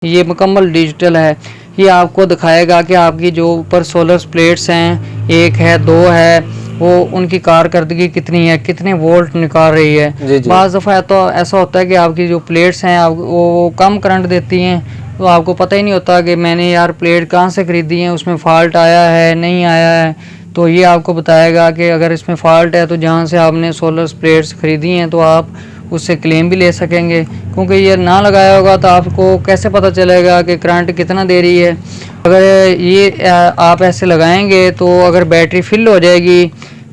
ये मुकम्मल डिजिटल है। ये आपको दिखाएगा कि आपकी जो ऊपर सोलर प्लेट्स हैं, एक है, दो है, वो उनकी कारकर्दगी कितनी है, कितने वोल्ट निकाल रही है। बाज़ दफ़ा तो ऐसा होता है कि आपकी जो प्लेट्स हैं वो कम करंट देती हैं, तो आपको पता ही नहीं होता कि मैंने यार प्लेट कहाँ से ख़रीदी है, उसमें फ़ॉल्ट आया है नहीं आया है। तो ये आपको बताएगा कि अगर इसमें फ़ॉल्ट है तो जहाँ से आपने सोलर प्लेट्स ख़रीदी हैं तो आप उससे क्लेम भी ले सकेंगे, क्योंकि ये ना लगाया होगा तो आपको कैसे पता चलेगा कि करंट कितना दे रही है। अगर ये आप ऐसे लगाएंगे तो अगर बैटरी फिल हो जाएगी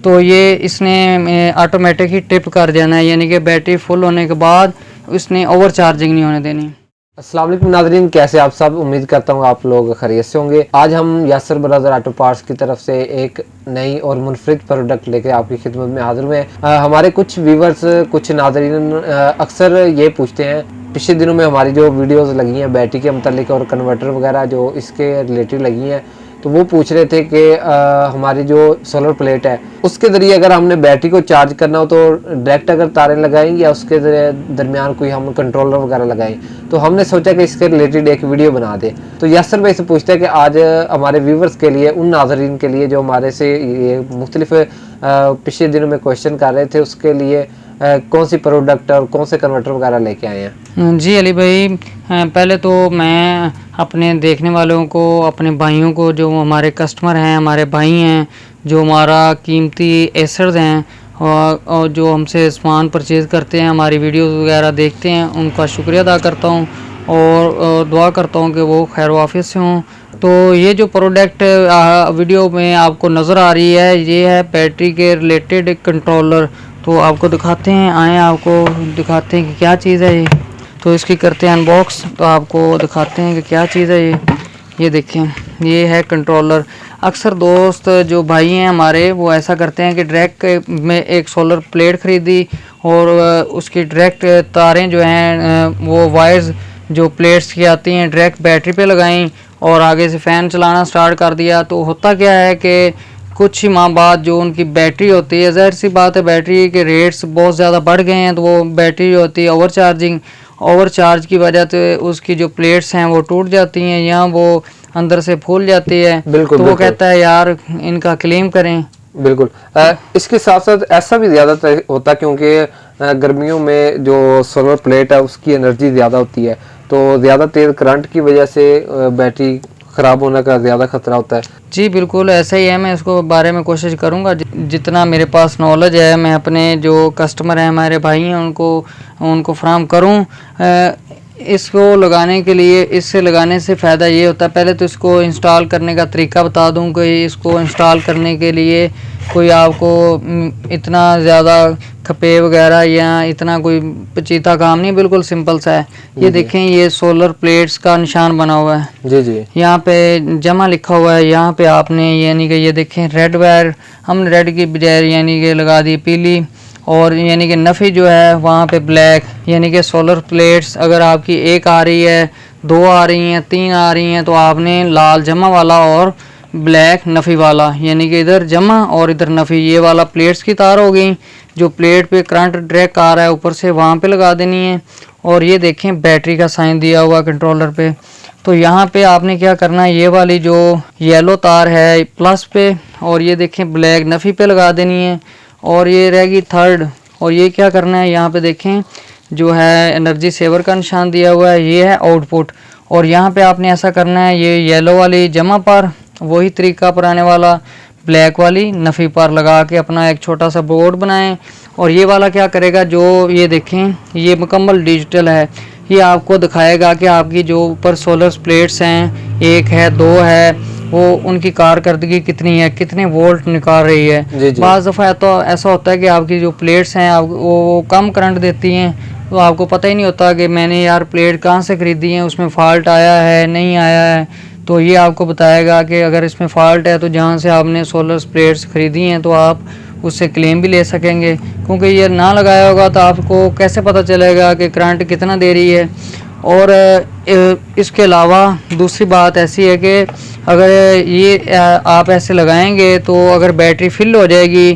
तो ये इसने ऑटोमेटिक ही ट्रिप कर जाना है, यानी कि बैटरी फुल होने के बाद इसने ओवर चार्जिंग नहीं होने देनी। अस्सलाम वालेकुम नाज़रीन, कैसे आप सब। उम्मीद करता हूँ आप लोग खैरियत से होंगे। आज हम यासर ब्रदर ऑटो पार्ट्स की तरफ से एक नई और मुनफरिद प्रोडक्ट लेके आपकी खिदमत में हाजिर हुए हैं। हमारे कुछ व्यूवर्स, कुछ नाज़रीन अक्सर ये पूछते हैं, पिछले दिनों में हमारी जो वीडियोस लगी हैं बैटरी के मतलब और कन्वर्टर वगैरह जो इसके रिलेटेड लगी हैं, तो वो पूछ रहे थे कि हमारी जो सोलर प्लेट है उसके ज़रिए अगर हमने बैटरी को चार्ज करना हो तो डायरेक्ट अगर तारें लगाएं या उसके दरमियान कोई हम कंट्रोलर वगैरह लगाएं। तो हमने सोचा कि इसके रिलेटेड एक वीडियो बना दें। तो यासर भाई से पूछते हैं कि आज हमारे व्यूवर्स के लिए, उन नाज़रीन के लिए जो हमारे से ये मुख्तलिफ पिछले दिनों में क्वेश्चन कर रहे थे, उसके लिए कौन सी प्रोडक्ट और कौन से कन्वर्टर वगैरह लेके आए हैं। जी अली भाई, पहले तो मैं अपने देखने वालों को, अपने भाइयों को, जो हमारे कस्टमर हैं, हमारे भाई हैं, जो हमारा कीमती एसेट्स हैं और जो हमसे सामान परचेज़ करते हैं, हमारी वीडियोस वगैरह देखते हैं, उनका शुक्रिया अदा करता हूँ और दुआ करता हूँ कि वो खैर वाफियत से हों। तो ये जो प्रोडक्ट वीडियो में आपको नज़र आ रही है, ये है बैटरी के रिलेटेड कंट्रोलर। तो आपको दिखाते हैं, आए आपको दिखाते हैं कि क्या चीज़ है ये। तो इसकी करते हैं अनबॉक्स, तो आपको दिखाते हैं कि क्या चीज़ है ये देखें, ये है कंट्रोलर। अक्सर दोस्त जो भाई हैं हमारे, वो ऐसा करते हैं कि डायरेक्ट में एक सोलर प्लेट ख़रीदी और उसकी डायरेक्ट तारें जो हैं वो वायर्स जो प्लेट्स की आती हैं डायरेक्ट बैटरी पे लगाई और आगे से फ़ैन चलाना स्टार्ट कर दिया। तो होता क्या है कि कुछ ही माह बाद जो उनकी बैटरी होती है, ज़ाहिर सी बात है बैटरी के रेट्स बहुत ज़्यादा बढ़ गए हैं, तो वो बैटरी होती है ओवर चार्ज की वजह से उसकी जो प्लेट्स हैं वो टूट जाती हैं या वो अंदर से फूल जाती है। तो वो कहता है यार इनका क्लेम करें। बिल्कुल। इसके साथ साथ ऐसा भी ज़्यादा होता है क्योंकि गर्मियों में जो सोलर प्लेट है उसकी एनर्जी ज़्यादा होती है, तो ज़्यादा तेज़ करंट की वजह से बैटरी ख़राब होने का ज़्यादा खतरा होता है। जी बिल्कुल ऐसा ही है। मैं इसको बारे में कोशिश करूँगा जितना मेरे पास नॉलेज है मैं अपने जो कस्टमर हैं, हमारे भाई हैं, उनको फराहम करूँ। इसको लगाने के लिए, इससे लगाने से फ़ायदा ये होता है, पहले तो इसको इंस्टॉल करने का तरीका बता दूं कि इसको इंस्टॉल करने के लिए कोई आपको इतना ज़्यादा खपे वगैरह या इतना कोई पेचीदा काम नहीं, बिल्कुल सिंपल सा है। ये देखें, ये सोलर प्लेट्स का निशान बना हुआ है। जी जी। यहाँ पे जमा लिखा हुआ है, यहाँ पे आपने यानी कि ये देखें रेड वायर, हमने रेड की बजाय यानी कि लगा दी पीली, और यानी कि नफ़ी जो है वहाँ पे ब्लैक। यानी कि सोलर प्लेट्स अगर आपकी एक आ रही है, दो आ रही हैं, तीन आ रही हैं, तो आपने लाल जमा वाला और ब्लैक नफ़ी वाला, यानी कि इधर जमा और इधर नफ़ी, ये वाला प्लेट्स की तार हो गई जो प्लेट पे करंट डायरेक्ट आ रहा है ऊपर से, वहाँ पे लगा देनी है। और ये देखें बैटरी का साइन दिया हुआ कंट्रोलर पे। तो यहाँ पे आपने क्या करना है, ये वाली जो येलो तार है प्लस पे, और ये देखें ब्लैक नफ़ी पे लगा देनी है, और ये रहेगी थर्ड। और ये क्या करना है, यहाँ पे देखें जो है एनर्जी सेवर का निशान दिया हुआ है, ये है आउटपुट। और यहाँ पे आपने ऐसा करना है, ये येलो वाली जमा पर, वही तरीका पुराने वाला, ब्लैक वाली नफ़ी पर लगा के अपना एक छोटा सा बोर्ड बनाएं। और ये वाला क्या करेगा, जो ये देखें ये मुकम्मल डिजिटल है, ये आपको दिखाएगा कि आपकी जो ऊपर सोलर प्लेट्स हैं, एक है, दो है, वो उनकी कारकर्दगी कितनी है, कितने वोल्ट निकाल रही है। बाज़ दफ़ा तो ऐसा होता है कि आपकी जो प्लेट्स हैं वो कम करंट देती हैं, तो आपको पता ही नहीं होता कि मैंने यार प्लेट कहाँ से ख़रीदी है, उसमें फ़ॉल्ट आया है नहीं आया है। तो ये आपको बताएगा कि अगर इसमें फ़ॉल्ट है तो जहाँ से आपने सोलर प्लेट्स ख़रीदी हैं तो आप उससे क्लेम भी ले सकेंगे, क्योंकि ये ना लगाया होगा तो आपको कैसे पता चलेगा कि करंट कितना दे रही है। और इसके अलावा दूसरी बात ऐसी है कि अगर ये आप ऐसे लगाएंगे तो अगर बैटरी फिल हो जाएगी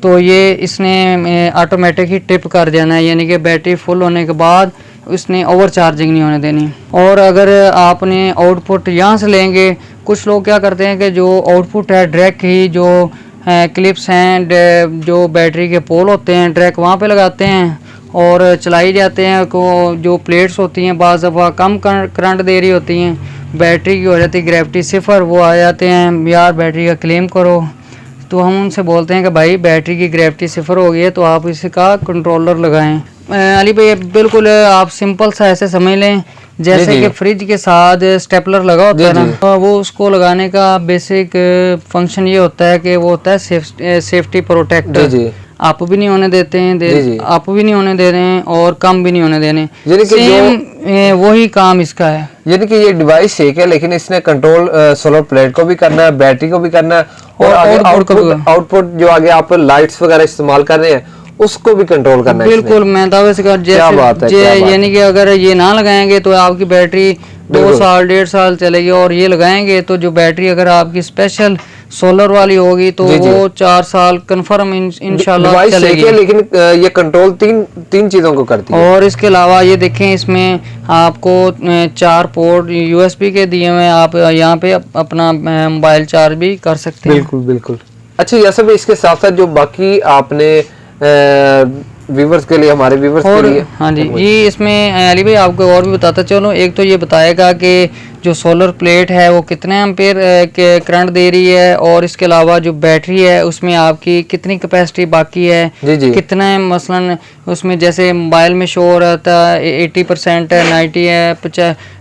तो ये इसने ऑटोमेटिक ही ट्रिप कर जाना है, यानी कि बैटरी फुल होने के बाद उसने ओवर चार्जिंग नहीं होने देनी। और अगर आपने आउटपुट यहाँ से लेंगे, कुछ लोग क्या करते हैं कि जो आउटपुट है डायरेक्ट ही जो क्लिप्स हैं जो बैटरी के पोल होते हैं डायरेक्ट वहाँ पे लगाते हैं और चलाई जाते हैं। को जो प्लेट्स होती हैं बाज़ दफ़ा कम करंट दे रही होती हैं, बैटरी की हो जाती है ग्रेविटी सिफर, वो आ जाते हैं यार बैटरी का क्लेम करो। तो हम उनसे बोलते हैं कि भाई बैटरी की ग्रेविटी सिफर हो गई है तो आप इसका कंट्रोलर लगाएं। अली भाई बिल्कुल आप सिंपल सा ऐसे समझ लें जैसे कि फ्रिज के साथ स्टेपलर लगा होता है ना, वो उसको लगाने का बेसिक फंक्शन ये होता है कि वो होता है सेफ्टी प्रोटेक्टर। आप भी नहीं होने देते हैं, आप भी नहीं होने दे रहे हैं और कम भी नहीं होने देने, सेम वही काम इसका है। यानी कि ये डिवाइस एक है लेकिन इसने कंट्रोल सोलर प्लेट को भी करना है, बैटरी को भी करना है और आगे आउटपुट जो आगे आप लाइट्स वगैरह इस्तेमाल कर रहे हैं उसको भी कंट्रोल करना है। बिल्कुल मैं दावे से कर जैसे यानी कि अगर ये ना लगाएंगे तो आपकी बैटरी 2 साल 1.5 साल चलेगी, और ये लगाएंगे तो जो बैटरी अगर आपकी स्पेशल सोलर वाली होगी तो वो 4 साल कंफर्म इंशाल्लाह चलेगी। लेकिन ये कंट्रोल तीन चीजों को करती है। और इसके अलावा ये देखें इसमें आपको 4 पोर्ट USB के दिए हुए हैं, आप यहाँ पे अपना मोबाइल चार्ज भी कर सकते हैं। बिल्कुल बिल्कुल। अच्छा ये सब इसके साथ साथ जो बाकी आपने व्यूवर्स के लिए, हमारे व्यूवर्स के लिए, हाँ जी जी इसमें अली भाई आपको और भी बताता चलो। एक तो ये बताएगा कि जो सोलर प्लेट है वो कितने एम्पेयर के करंट दे रही है, और इसके अलावा जो बैटरी है उसमें आपकी कितनी कैपेसिटी बाकी है, कितना है। मसलन उसमें जैसे मोबाइल में शो हो रहा था 80% है, 90 है,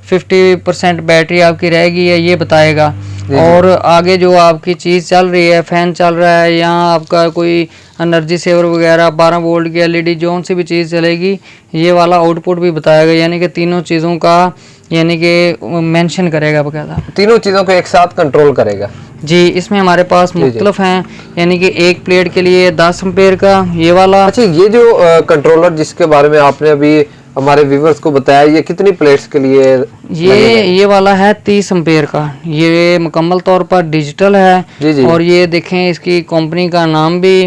50% बैटरी आपकी रहेगी है, ये बताएगा। और आगे जो आपकी चीज़ चल रही है, फैन चल रहा है, यहाँ आपका कोई एनर्जी सेवर वगैरह 12 वोल्ट की LED जो सी भी चीज़ चलेगी, ये वाला आउटपुट भी बताएगा। यानी कि तीनों चीज़ों का यानी कि मेंशन करेगा बकायदा, तीनों चीज़ों को एक साथ कंट्रोल करेगा जी। इसमें हमारे पास मुख्तलिफ हैं, यानी कि एक प्लेट के लिए 10 एम्पेयर का ये वाला। अच्छा ये जो कंट्रोलर जिसके बारे में आपने अभी हमारे व्यूवर्स को बताया, ये कितनी प्लेट्स के लिए? ये वाला है 30 एम्पेयर का, ये मुकम्मल तौर पर डिजिटल है। और ये देखें इसकी कंपनी का नाम भी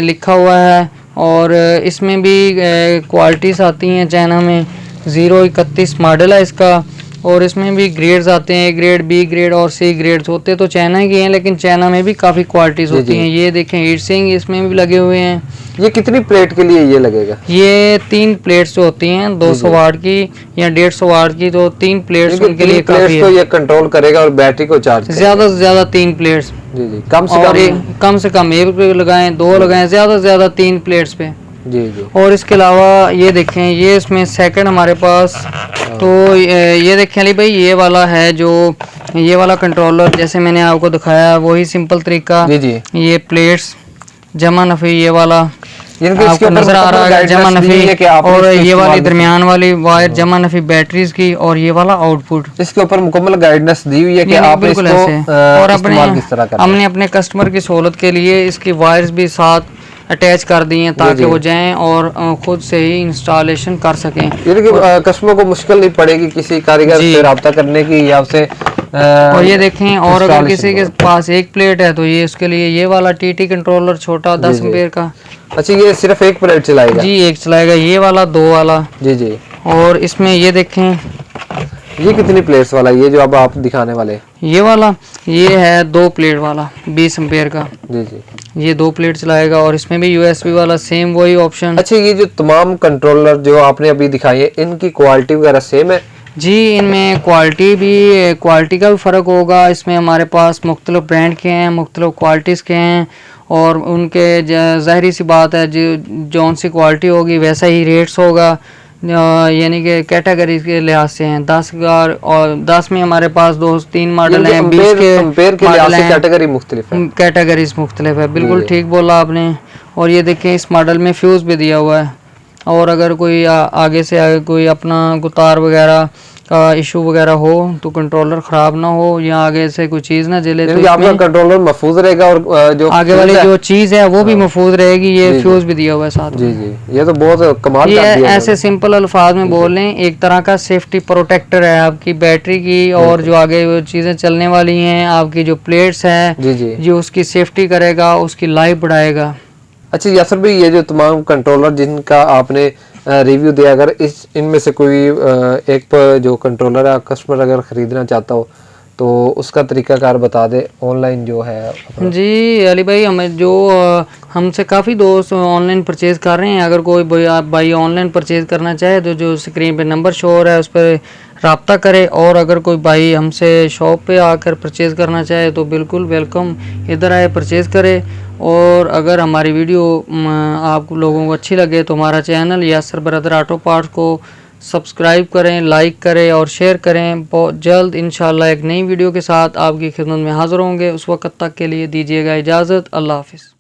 लिखा हुआ है, और इसमें भी क्वालिटीज़ आती हैं चाइना में। 031 मॉडल है इसका, और इसमें भी ग्रेड्स आते हैं, A ग्रेड, B ग्रेड और C ग्रेड्स होते तो चाइना के हैं, लेकिन चाइना में भी काफ़ी क्वालिटीज़ होती हैं। ये देखें हीट सिंक इसमें भी लगे हुए हैं। ये कितनी प्लेट के लिए ये लगेगा? ये 3 प्लेट्स जो होती हैं 200 वाट की या 150 वाट की, तो 3 प्लेट्स उनके लिए काफी है। तो ये कंट्रोल करेगा और बैटरी को चार्ज ज्यादा से ज्यादा 3 प्लेट्स जी। कम से कम 1 लगाएं, 2 लगाएं, ज्यादा से ज्यादा 3 प्लेट्स पे जी। और इसके अलावा ये देखें, ये इसमें सेकंड हमारे पास, तो ये देखें अली भाई ये वाला है जो ये वाला कंट्रोलर जैसे मैंने आपको दिखाया वही सिंपल तरीका। ये प्लेट्स जमा नफी, ये वाला आपको नजर आ रहा है जमा नफी, और ये वाली दरमियान वाली वायर जमा नफी बैटरीज की, और ये वाला आउटपुट। इसके ऊपर मुकम्मल गाइडेंस दी हुई है कि आप बिल्कुल इसको ऐसे। और हमने अपने कस्टमर की सहूलत के लिए इसकी वायर्स भी साथ अटैच कर दी हैं ताकि वो जाएं और खुद से ही इंस्टॉलेशन कर सकें। यानी कि कस्टमर को मुश्किल नहीं पड़ेगी किसी कारीगर से रब्ता करने की या उससे। और ये देखें, और अगर किसी के पास 1 प्लेट है तो ये उसके लिए ये वाला TT कंट्रोलर छोटा 10 एम्पेयर का। अच्छा ये सिर्फ 1 प्लेट चलाएगा? जी 1 चलाएगा, ये वाला 2 वाला जी। और इसमें ये देखें ये कितनी प्लेट्स वाला, ये जो अब आप दिखाने वाले? ये वाला ये है 2 प्लेट वाला 20 एम्पेयर का जी। ये 2 प्लेट चलाएगा, और इसमें भी USB वाला सेम वही ऑप्शन। अच्छा ये जो तमाम कंट्रोलर जो आपने अभी दिखाई है इनकी क्वालिटी वगैरह सेम है? जी इनमें क्वालिटी का भी फ़र्क होगा। इसमें हमारे पास मुख्तलिफ ब्रांड के हैं, मुख्तलिफ क्वालिटीज़ के हैं, और उनके ज़ाहिरी सी बात है जो सी क्वालिटी होगी वैसा ही रेट्स होगा। यानी कि कैटेगरी के लिहाज से हैं 10 और 10 में हमारे पास 2-3 मॉडल हैं, 20 के मॉडल हैं, कैटेगरीज मुख्तलिफ है। बिल्कुल ठीक बोला आपने। और ये देखें इस मॉडल में फ्यूज़ भी दिया हुआ है, और अगर कोई आगे से कोई अपना गुतार वगैरह का इशू वगैरह हो तो कंट्रोलर ख़राब ना हो या आगे से कोई चीज़ ना जले तो आपका कंट्रोलर महफूज रहेगा, और जो आगे वाली जो चीज़ है वो भी महफूज रहेगी। ये फ्यूज भी दिया हुआ है साथ में। जी ये तो बहुत कमाल ये ऐसे सिंपल अल्फाज में बोल लें एक तरह का सेफ्टी प्रोटेक्टर है आपकी बैटरी की, और जो आगे वो चीज़ें चलने वाली हैं आपकी जो प्लेट्स हैं जो उसकी सेफ्टी करेगा, उसकी लाइफ बढ़ाएगा। अच्छा यासर भाई ये जो तमाम कंट्रोलर जिनका आपने रिव्यू दिया। अगर इस इनमें से कोई एक जो कंट्रोलर है कस्टमर अगर ख़रीदना चाहता हो तो उसका तरीकाकार बता दे, ऑनलाइन जो है अपना। जी अली भाई, हमें जो हमसे काफ़ी दोस्त ऑनलाइन परचेज़ कर रहे हैं। अगर कोई भाई ऑनलाइन परचेज़ करना चाहे तो जो स्क्रीन पे नंबर शो हो रहा है उस पर रब्ता करे, और अगर कोई भाई हमसे शॉप पे आकर परचेज़ करना चाहे तो बिल्कुल वेलकम, इधर आए परचेज़ करे। और अगर हमारी वीडियो आप लोगों को अच्छी लगे तो हमारा channel Yasir brother auto parts को सब्सक्राइब करें, लाइक करें और शेयर करें। बहुत जल्द इंशाल्लाह एक नई वीडियो के साथ आपकी खिदमत में हाज़िर होंगे। उस वक्त तक के लिए दीजिएगा इजाज़त। अल्लाह हाफ़िज़।